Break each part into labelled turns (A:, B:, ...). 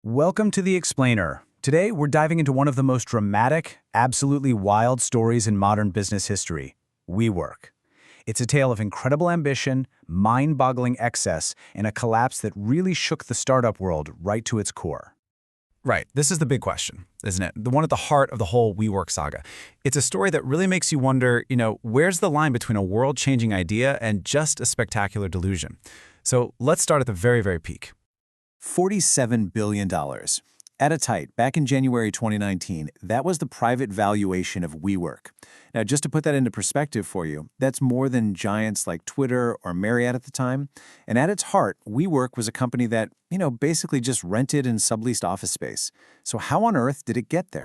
A: Welcome to The Explainer. Today, we're diving into one of the most dramatic, absolutely wild stories in modern business history, WeWork. It's a tale of incredible ambition, mind-boggling excess, and a collapse that really shook the startup world right to its core.
B: Right. This is the big question, isn't it? The one at the heart of the whole WeWork saga. It's a story that really makes you wonder, where's the line between a world-changing idea and just a spectacular delusion? So let's start at the very, very peak.
C: $47 billion. At its height, back in January 2019, that was the private valuation of WeWork. Now, just to put that into perspective for you, that's more than giants like Twitter or Marriott at the time. And at its heart, WeWork was a company that, basically just rented and subleased office space. So how on earth did it get there?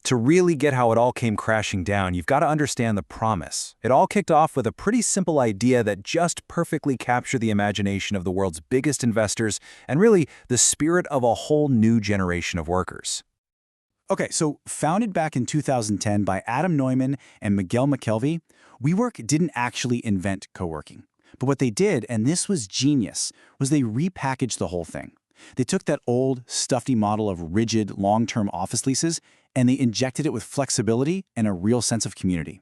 B: To really get how it all came crashing down, you've got to understand the promise. It all kicked off with a pretty simple idea that just perfectly captured the imagination of the world's biggest investors and really the spirit of a whole new generation of workers.
A: Okay, so founded back in 2010 by Adam Neumann and Miguel McKelvey, WeWork didn't actually invent co-working. But what they did, and this was genius, was they repackaged the whole thing. They took that old, stuffy model of rigid, long-term office leases and they injected it with flexibility and a real sense of community.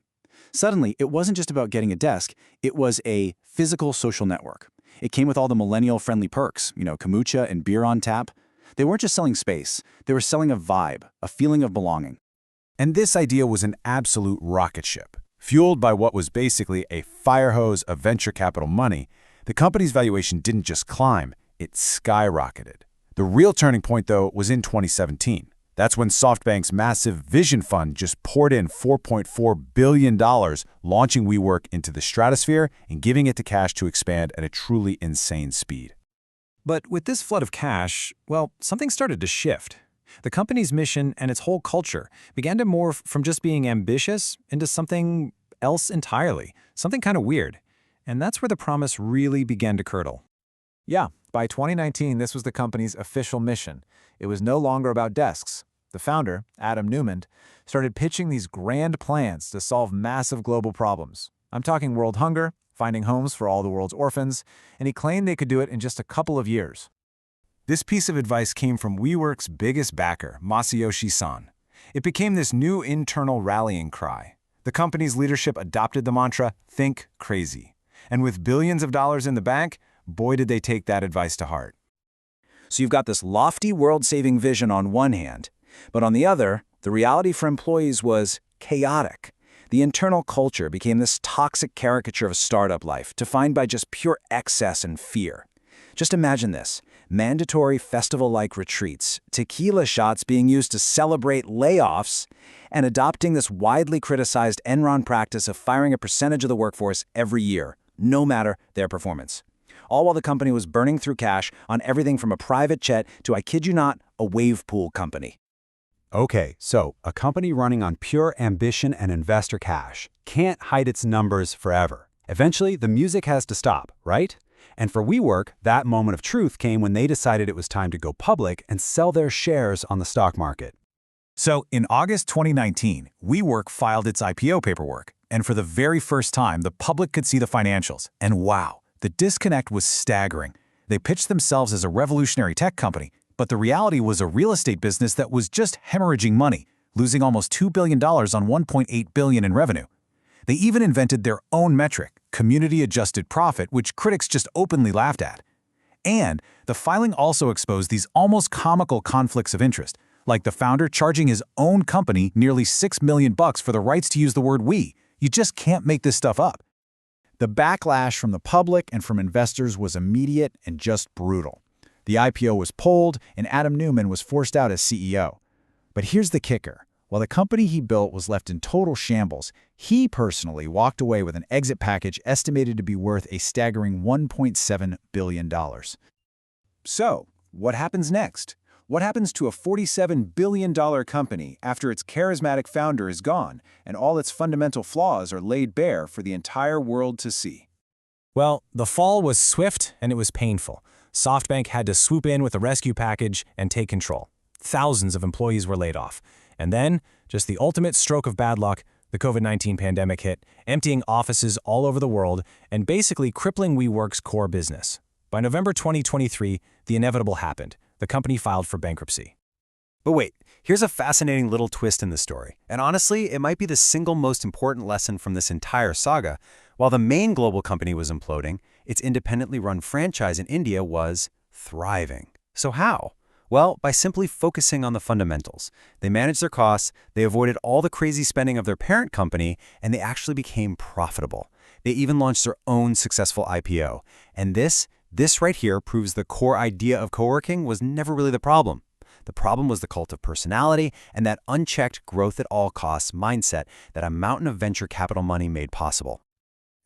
A: Suddenly, it wasn't just about getting a desk, it was a physical social network. It came with all the millennial-friendly perks, kombucha and beer on tap. They weren't just selling space, they were selling a vibe, a feeling of belonging.
D: And this idea was an absolute rocket ship. Fueled by what was basically a fire hose of venture capital money, the company's valuation didn't just climb, it skyrocketed. The real turning point, though, was in 2017. That's when SoftBank's massive Vision Fund just poured in $4.4 billion, launching WeWork into the stratosphere and giving it the cash to expand at a truly insane speed.
B: But with this flood of cash, something started to shift. The company's mission and its whole culture began to morph from just being ambitious into something else entirely, something kind of weird. And that's where the promise really began to curdle.
E: Yeah, by 2019, this was the company's official mission. It was no longer about desks. The founder, Adam Neumann, started pitching these grand plans to solve massive global problems. I'm talking world hunger, finding homes for all the world's orphans, and he claimed they could do it in just a couple of years.
D: This piece of advice came from WeWork's biggest backer, Masayoshi Son. It became this new internal rallying cry. The company's leadership adopted the mantra, "Think crazy." And with billions of dollars in the bank, boy did they take that advice to heart.
A: So you've got this lofty world-saving vision on one hand, but on the other, the reality for employees was chaotic. The internal culture became this toxic caricature of startup life, defined by just pure excess and fear. Just imagine this: mandatory festival-like retreats, tequila shots being used to celebrate layoffs, and adopting this widely criticized Enron practice of firing a percentage of the workforce every year, no matter their performance. All while the company was burning through cash on everything from a private jet to, I kid you not, a wave pool company.
D: Okay, so a company running on pure ambition and investor cash can't hide its numbers forever. Eventually, the music has to stop, right? And for WeWork, that moment of truth came when they decided it was time to go public and sell their shares on the stock market.
A: So in August 2019, WeWork filed its IPO paperwork, and for the very first time, the public could see the financials. And wow, the disconnect was staggering. They pitched themselves as a revolutionary tech company, but the reality was a real estate business that was just hemorrhaging money, losing almost $2 billion on $1.8 billion in revenue. They even invented their own metric, community-adjusted profit, which critics just openly laughed at. And the filing also exposed these almost comical conflicts of interest, like the founder charging his own company nearly $6 million for the rights to use the word "we." You just can't make this stuff up. The backlash from the public and from investors was immediate and just brutal. The IPO was pulled, and Adam Neumann was forced out as CEO. But here's the kicker. While the company he built was left in total shambles, he personally walked away with an exit package estimated to be worth a staggering $1.7 billion. So, what happens next? What happens to a $47 billion company after its charismatic founder is gone and all its fundamental flaws are laid bare for the entire world to see?
B: Well, the fall was swift and it was painful. SoftBank had to swoop in with a rescue package and take control. Thousands of employees were laid off. And then, just the ultimate stroke of bad luck, the COVID-19 pandemic hit, emptying offices all over the world and basically crippling WeWork's core business. By November 2023, the inevitable happened. the company filed for bankruptcy.
F: But wait, here's a fascinating little twist in the story. And honestly, it might be the single most important lesson from this entire saga. While the main global company was imploding, its independently run franchise in India was thriving. So how? Well, by simply focusing on the fundamentals. They managed their costs, they avoided all the crazy spending of their parent company, and they actually became profitable. They even launched their own successful IPO. And this right here proves the core idea of co-working was never really the problem. The problem was the cult of personality and that unchecked growth at all costs mindset that a mountain of venture capital money made possible.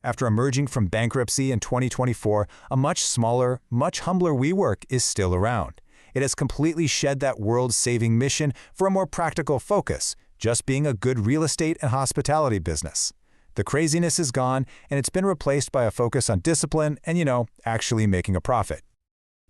A: After emerging from bankruptcy in 2024, a much smaller, much humbler WeWork is still around. It has completely shed that world-saving mission for a more practical focus, just being a good real estate and hospitality business. The craziness is gone, and it's been replaced by a focus on discipline and, actually making a profit.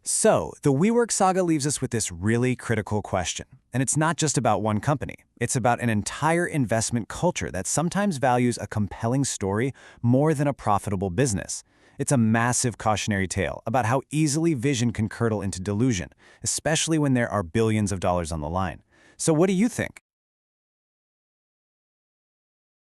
C: So, the WeWork saga leaves us with this really critical question. And it's not just about one company. It's about an entire investment culture that sometimes values a compelling story more than a profitable business. It's a massive cautionary tale about how easily vision can curdle into delusion, especially when there are billions of dollars on the line. So what do you think?